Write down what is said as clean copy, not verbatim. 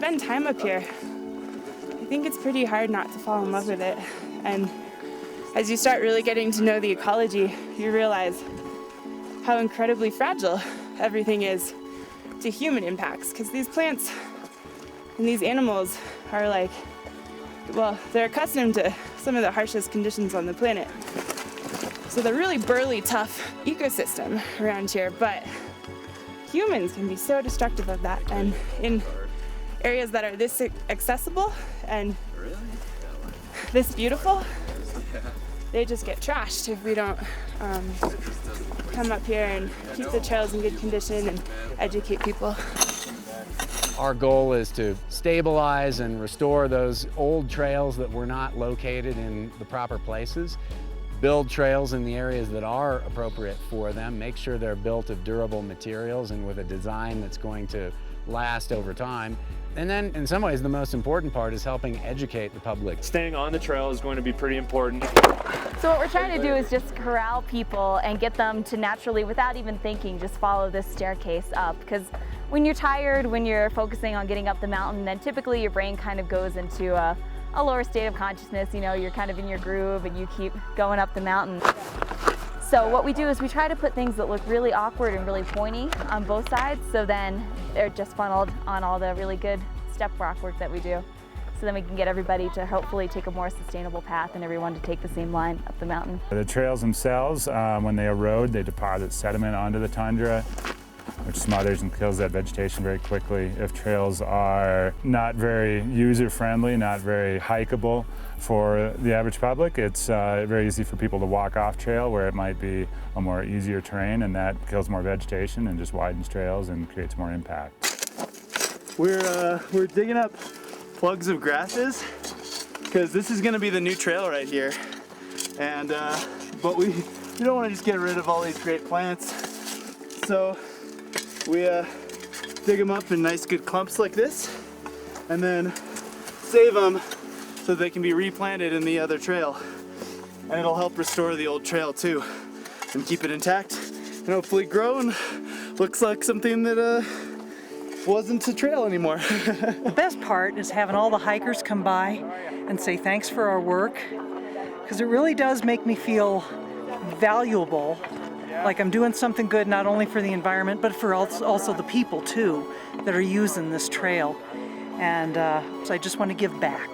spend time up here, I think it's pretty hard not to fall in love with it. And as you start really getting to know the ecology, you realize how incredibly fragile everything is to human impacts, because these plants and these animals are like, well, they're accustomed to some of the harshest conditions on the planet. So they're really burly, tough ecosystem around here, but humans can be so destructive of that. And in areas that are this accessible and this beautiful, they just get trashed if we don't come up here and keep the trails in good condition and educate people. Our goal is to stabilize and restore those old trails that were not located in the proper places, build trails in the areas that are appropriate for them, make sure they're built of durable materials and with a design that's going to last over time. And then, in some ways, the most important part is helping educate the public. Staying on the trail is going to be pretty important. So what we're trying to do is just corral people and get them to naturally, without even thinking, just follow this staircase up. Because when you're tired, when you're focusing on getting up the mountain, then typically your brain kind of goes into a lower state of consciousness. You know, you're kind of in your groove and you keep going up the mountain. So what we do is we try to put things that look really awkward and really pointy on both sides, so then they're just funneled on all the really good step rock work that we do. So then we can get everybody to hopefully take a more sustainable path and everyone to take the same line up the mountain. The trails themselves, when they erode, they deposit sediment onto the tundra, which smothers and kills that vegetation very quickly. If trails are not very user-friendly, not very hikeable for the average public, it's very easy for people to walk off trail where it might be a more easier terrain, and that kills more vegetation and just widens trails and creates more impact. We're digging up plugs of grasses because this is going to be the new trail right here, and but we don't want to just get rid of all these great plants, so we dig them up in nice good clumps like this and then save them so they can be replanted in the other trail, and it'll help restore the old trail too and keep it intact and hopefully grow and looks like something that wasn't a trail anymore. The best part is having all the hikers come by and say thanks for our work, because it really does make me feel valuable, like I'm doing something good not only for the environment but for also the people too that are using this trail, and so I just want to give back.